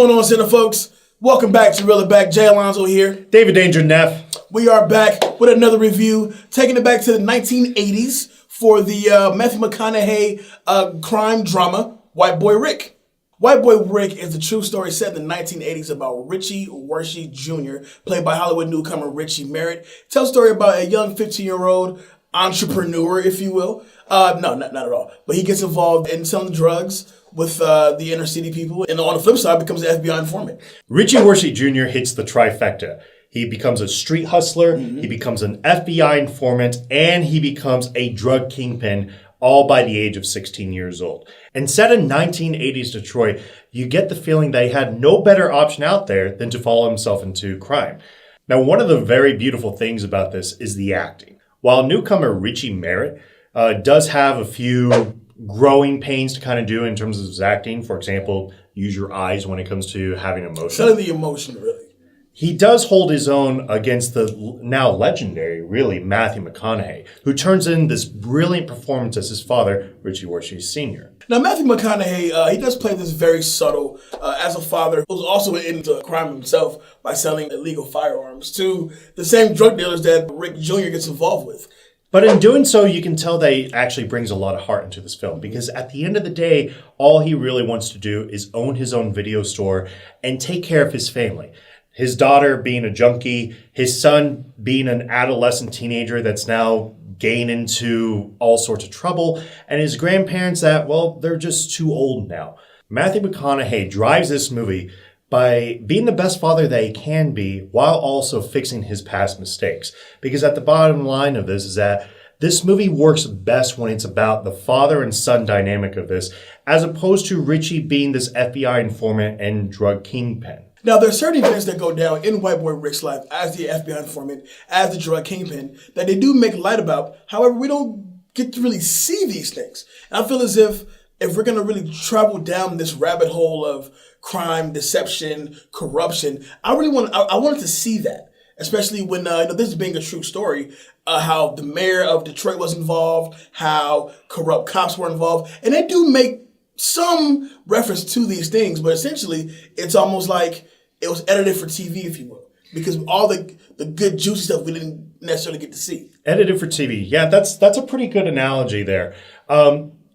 going on, Center folks? Welcome back to Reel It Back. Jay Alonzo here. David Danger Neff. We are back with another review, taking it back to the 1980s for the Matthew McConaughy crime drama, White Boy Rick. White Boy Rick is the true story set in the 1980s about Richie Jr., played by Hollywood newcomer Richie Merritt. Tells a story about a young 15-year-old entrepreneur, if you will. No, not at all. But he gets involved in selling drugs with the inner city people, and on the flip side, becomes an FBI informant. Richie Jr. hits the trifecta. He becomes a street hustler, he becomes an FBI informant, and he becomes a drug kingpin, all by the age of 16 years old. And set in 1980s Detroit, you get the feeling that he had no better option out there than to follow himself into crime. Now, one of the very beautiful things about this is the acting. While newcomer Richie Merritt does have a few growing pains to kind of do in terms of his acting. For example, use your eyes when it comes to having emotion. Selling the emotion, really. He does hold his own against the now legendary, really, Matthew McConaughey, who turns in this brilliant performance as his father, Richie Sr. Now, Matthew McConaughey, he does play this very subtle as a father who's also into crime himself by selling illegal firearms to the same drug dealers that Rick Jr. gets involved with. But in doing so, you can tell that he actually brings a lot of heart into this film, because at the end of the day, all he really wants to do is own his own video store and take care of his family. His daughter being a junkie, his son being an adolescent teenager that's now getting into all sorts of trouble, and his grandparents that, well, they're just too old now. Matthew McConaughey drives this movie by being the best father that he can be while also fixing his past mistakes. Because at the bottom line of this is that this movie works best when it's about the father and son dynamic of this, as opposed to Richie being this FBI informant and drug kingpin. Now, there are certain events that go down in White Boy Rick's life as the FBI informant, as the drug kingpin, that they do make light about. However, we don't get to really see these things. And I feel as if we're going to really travel down this rabbit hole of crime, deception, corruption, I wanted to see that, especially when this being a true story, how the mayor of Detroit was involved, how corrupt cops were involved, and they do make some reference to these things, but essentially it's almost like it was edited for TV, if you will, because all the good juicy stuff we didn't necessarily get to see. Edited for TV, yeah, that's a pretty good analogy there.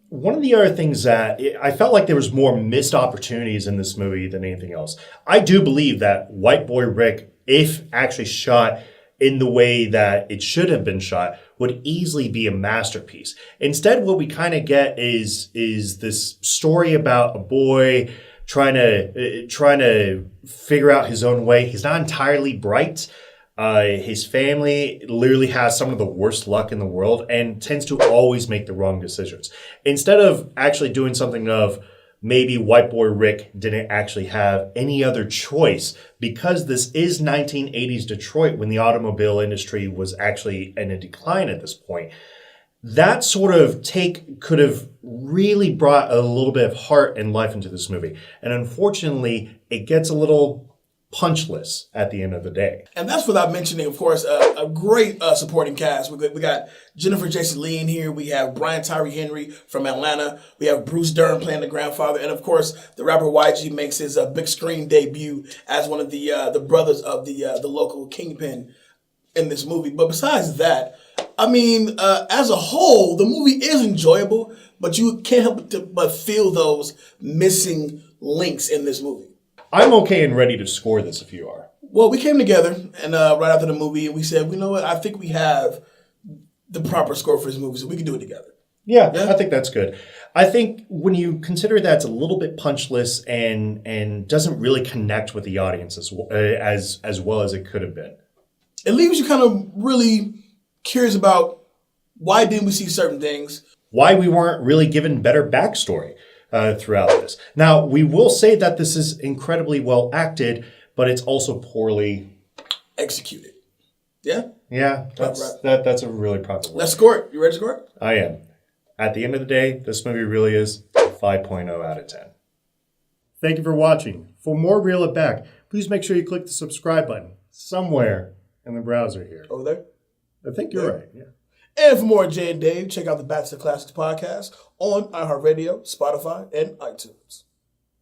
One of the other things that I felt like there was more missed opportunities in this movie than anything else. I do believe that White Boy Rick, if actually shot in the way that it should have been shot, would easily be a masterpiece. Instead, what we kind of get is this story about a boy trying to figure out his own way. He's not entirely bright. His family literally has some of the worst luck in the world and tends to always make the wrong decisions. Instead of actually doing something of maybe White Boy Rick didn't actually have any other choice, because this is 1980s Detroit when the automobile industry was actually in a decline at this point. That sort of take could have really brought a little bit of heart and life into this movie. And unfortunately, it gets a little punchless at the end of the day. And that's without mentioning, of course, a great supporting cast. We got Jennifer Jason Leigh in here. We have Tyree Henry from Atlanta. We have Bruce Dern playing the grandfather. And, of course, the rapper YG makes his big screen debut as one of the brothers of the local kingpin in this movie. But besides that, I mean, as a whole, the movie is enjoyable, but you can't help but feel those missing links in this movie. I'm okay and ready to score this if you are. Well, we came together and right after the movie, and we said, you know what, I think we have the proper score for this movie, so we can do it together. Yeah, I think that's good. I think when you consider that it's a little bit punchless and doesn't really connect with the audience as well as it could have been. It leaves you kind of really curious about why didn't we see certain things. Why we weren't really given better backstory throughout this. Now, we will say that this is incredibly well acted, but it's also poorly executed. Yeah? Yeah, that's a really proper word. Let's score it. You ready to score it? I am. At the end of the day, this movie really is a 5.0 out of 10. Thank you for watching. For more Reel It Back, please make sure you click the subscribe button somewhere in the browser here. Over there? I think you're right, yeah. And for more Jay and Dave, check out the Back to the Classics podcast on iHeartRadio, Spotify, and iTunes.